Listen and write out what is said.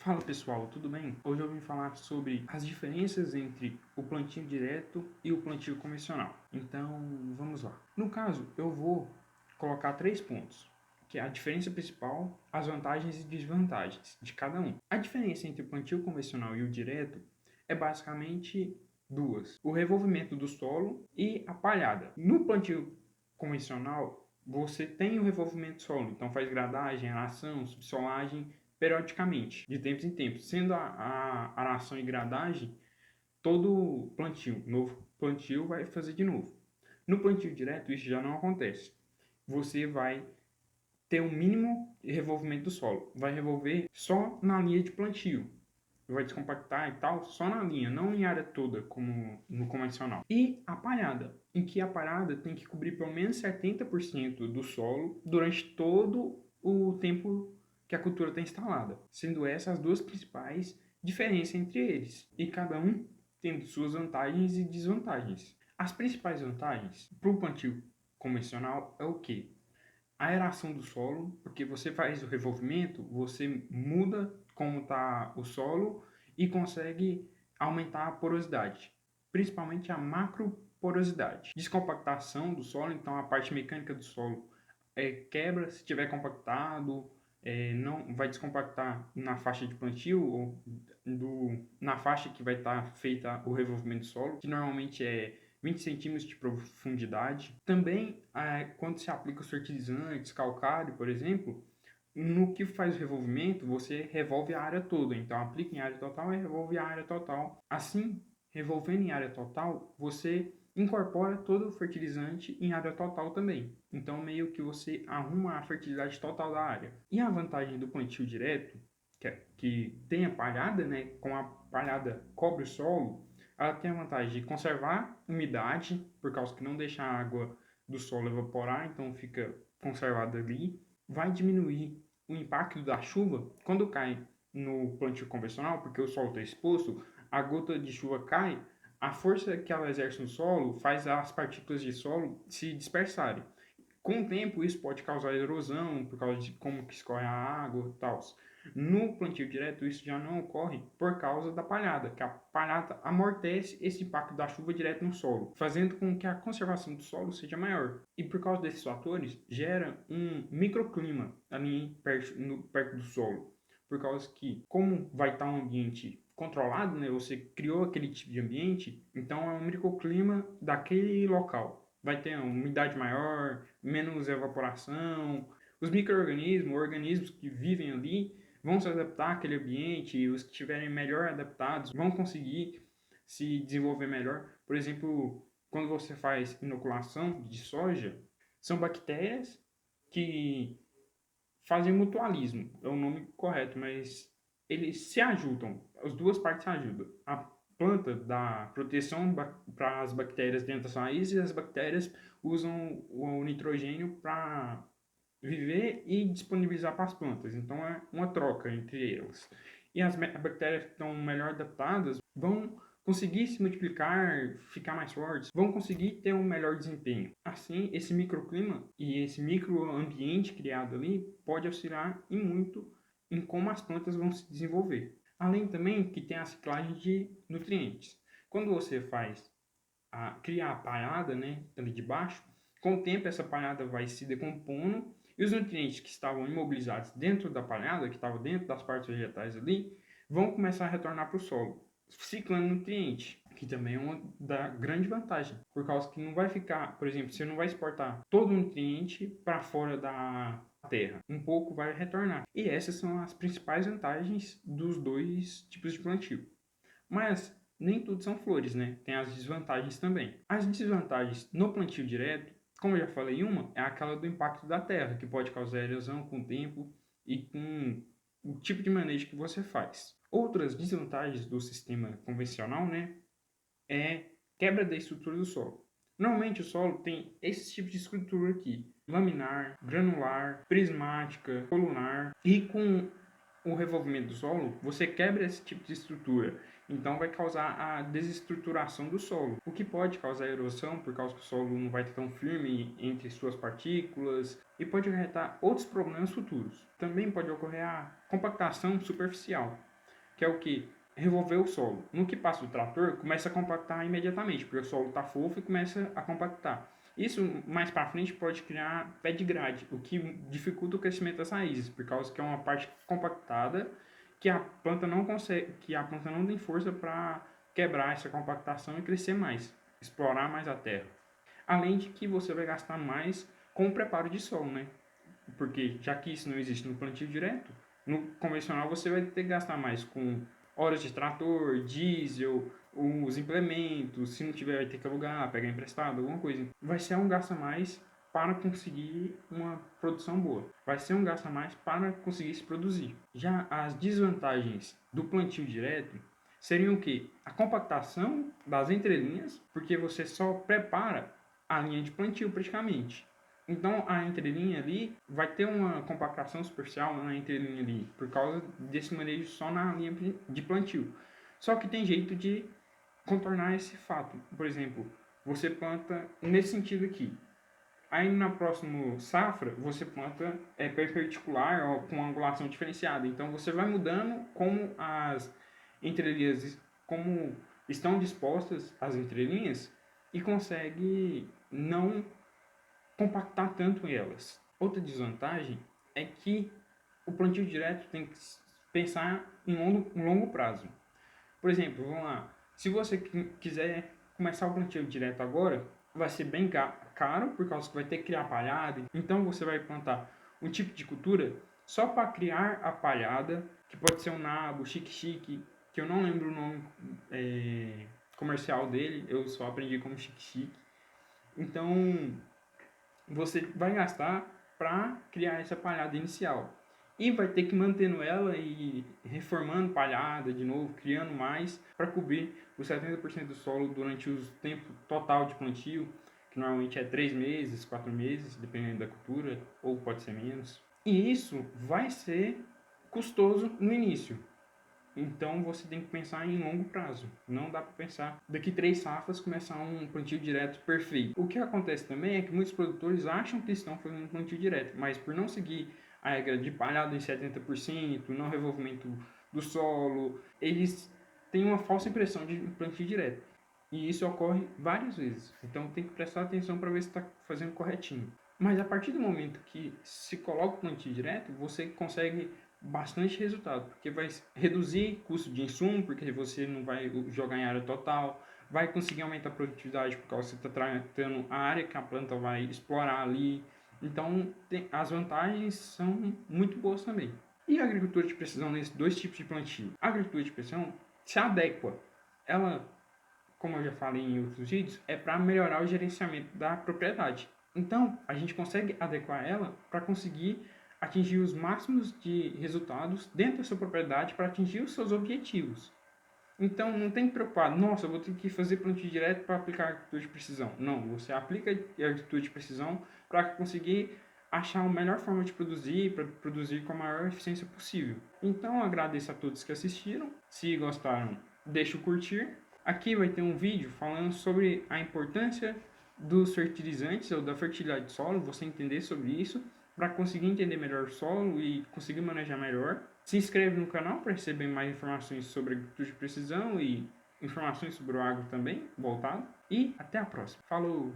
Fala pessoal, tudo bem? Hoje eu vim falar sobre as diferenças entre o plantio direto e o plantio convencional. Então, vamos lá. No caso, eu vou colocar 3 pontos, que é a diferença principal, as vantagens e desvantagens de cada um. A diferença entre o plantio convencional e o direto é basicamente duas: o revolvimento do solo e a palhada. No plantio convencional, você tem o revolvimento do solo, então faz gradagem, aração, subsolagem periodicamente, de tempos em tempos, sendo a aração e gradagem todo plantio, novo plantio vai fazer de novo. No plantio direto isso já não acontece. Você vai ter um mínimo de revolvimento do solo, vai revolver só na linha de plantio, vai descompactar e tal, só na linha, não em área toda, como no convencional. E a palhada, em que a palhada tem que cobrir pelo menos 70% do solo durante todo o tempo que a cultura está instalada, sendo essas as duas principais diferenças entre eles, e cada um tendo suas vantagens e desvantagens. As principais vantagens para o plantio convencional é o que? A aeração do solo, porque você faz o revolvimento, você muda como está o solo e consegue aumentar a porosidade, principalmente a macroporosidade. Descompactação do solo, então a parte mecânica do solo quebra se tiver compactado, não vai descompactar na faixa de plantio ou na faixa que vai estar feita o revolvimento do solo, que normalmente é 20 centímetros de profundidade. Também, quando se aplica os fertilizantes, calcário, por exemplo, no que faz o revolvimento, você revolve a área toda. Então, aplica em área total e revolve a área total. Assim, revolvendo em área total, você incorpora todo o fertilizante em área total também. Então, meio que você arruma a fertilidade total da área. E a vantagem do plantio direto, que tem a palhada, né? Com a palhada cobre o solo, ela tem a vantagem de conservar umidade, por causa que não deixa a água do solo evaporar, então fica conservada ali. Vai diminuir o impacto da chuva quando cai no plantio convencional, porque o solo está exposto, a gota de chuva cai, a força que ela exerce no solo faz as partículas de solo se dispersarem. Com o tempo, isso pode causar erosão, por causa de como que escorre a água e tal. No plantio direto, isso já não ocorre por causa da palhada, que a palhada amortece esse impacto da chuva direto no solo, fazendo com que a conservação do solo seja maior. E por causa desses fatores, gera um microclima ali perto do solo. Por causa que, como vai estar um ambiente controlado, né, você criou aquele tipo de ambiente, então é um microclima daquele local. Vai ter uma umidade maior, menos evaporação. Os micro-organismos, organismos que vivem ali, vão se adaptar àquele ambiente, e os que estiverem melhor adaptados vão conseguir se desenvolver melhor. Por exemplo, quando você faz inoculação de soja, são bactérias que fazem mutualismo, é o nome correto, mas eles se ajudam, as duas partes se ajudam. A planta dá proteção para as bactérias dentro das raízes e as bactérias usam o nitrogênio para viver e disponibilizar para as plantas. Então é uma troca entre elas. E as bactérias que estão melhor adaptadas vão conseguir se multiplicar, ficar mais fortes, vão conseguir ter um melhor desempenho. Assim, esse microclima e esse microambiente criado ali pode auxiliar e muito em como as plantas vão se desenvolver. Além também que tem a ciclagem de nutrientes. Quando você cria a palhada, né, ali de baixo, com o tempo essa palhada vai se decompondo e os nutrientes que estavam imobilizados dentro da palhada, que estavam dentro das partes vegetais ali, vão começar a retornar para o solo, ciclando nutriente, que também é uma da grande vantagem, por causa que não vai ficar, por exemplo, você não vai exportar todo o nutriente para fora da terra, um pouco vai retornar. E essas são as principais vantagens dos dois tipos de plantio. Mas nem tudo são flores, né? Tem as desvantagens também. As desvantagens no plantio direto, como eu já falei, uma é aquela do impacto da terra, que pode causar erosão com o tempo e com o tipo de manejo que você faz. Outras desvantagens do sistema convencional, né, é quebra da estrutura do solo. Normalmente o solo tem esse tipo de estrutura aqui: laminar, granular, prismática, colunar, e com o revolvimento do solo, você quebra esse tipo de estrutura, então vai causar a desestruturação do solo, o que pode causar erosão, por causa que o solo não vai estar tão firme entre suas partículas, e pode acarretar outros problemas futuros. Também pode ocorrer a compactação superficial, que é o que? Revolver o solo. No que passa o trator, começa a compactar imediatamente, porque o solo está fofo e começa a compactar. Isso, mais para frente, pode criar pé de grade, o que dificulta o crescimento das raízes, por causa que é uma parte compactada que a planta não consegue, que a planta não tem força para quebrar essa compactação e crescer mais, explorar mais a terra. Além de que você vai gastar mais com o preparo de solo, né? Porque já que isso não existe no plantio direto, no convencional você vai ter que gastar mais com horas de trator, diesel, os implementos, se não tiver vai ter que alugar, pegar emprestado, alguma coisa. Vai ser um gasto a mais para conseguir uma produção boa. Vai ser um gasto a mais para conseguir se produzir. Já as desvantagens do plantio direto seriam o quê? A compactação das entrelinhas, porque você só prepara a linha de plantio praticamente. Então a entrelinha ali vai ter uma compactação superficial na entrelinha ali, por causa desse manejo só na linha de plantio. Só que tem jeito de contornar esse fato. Por exemplo, você planta nesse sentido aqui. Aí na próxima safra você planta perpendicular ou com angulação diferenciada. Então você vai mudando como as entrelinhas, como estão dispostas as entrelinhas e consegue não compactar tanto elas. Outra desvantagem é que o plantio direto tem que pensar em longo prazo. Por exemplo, vamos lá, se você quiser começar o plantio direto agora, vai ser bem caro, por causa que vai ter que criar palhada. Então você vai plantar um tipo de cultura só para criar a palhada, que pode ser um nabo, chique-chique, que eu não lembro o nome comercial dele, eu só aprendi como chique-chique. Então você vai gastar para criar essa palhada inicial. E vai ter que mantendo ela e reformando palhada de novo, criando mais para cobrir os 70% do solo durante o tempo total de plantio, que normalmente é 3 meses, 4 meses, dependendo da cultura, ou pode ser menos. E isso vai ser custoso no início. Então você tem que pensar em longo prazo. Não dá para pensar daqui 3 safras começar um plantio direto perfeito. O que acontece também é que muitos produtores acham que estão fazendo plantio direto, mas por não seguir a regra de palhada em 70%, não revolvimento do solo, eles têm uma falsa impressão de plantio direto. E isso ocorre várias vezes. Então tem que prestar atenção para ver se está fazendo corretinho. Mas a partir do momento que se coloca o plantio direto, você consegue bastante resultado, porque vai reduzir custo de insumo, porque você não vai jogar em área total, vai conseguir aumentar a produtividade, porque você está tratando a área que a planta vai explorar ali. Então, as vantagens são muito boas também. E a agricultura de precisão nesses dois tipos de plantio? A agricultura de precisão se adequa. Ela, como eu já falei em outros vídeos, é para melhorar o gerenciamento da propriedade. Então, a gente consegue adequar ela para conseguir atingir os máximos de resultados dentro da sua propriedade para atingir os seus objetivos. Então, não tem que preocupar, nossa, eu vou ter que fazer plantio direto para aplicar agricultura de precisão. Não, você aplica a agricultura de precisão para conseguir achar a melhor forma de produzir, para produzir com a maior eficiência possível. Então, agradeço a todos que assistiram. Se gostaram, deixe o curtir. Aqui vai ter um vídeo falando sobre a importância dos fertilizantes ou da fertilidade do solo, você entender sobre isso, para conseguir entender melhor o solo e conseguir manejar melhor. Se inscreve no canal para receber mais informações sobre agricultura de precisão e informações sobre o agro também, voltado. E até a próxima. Falou!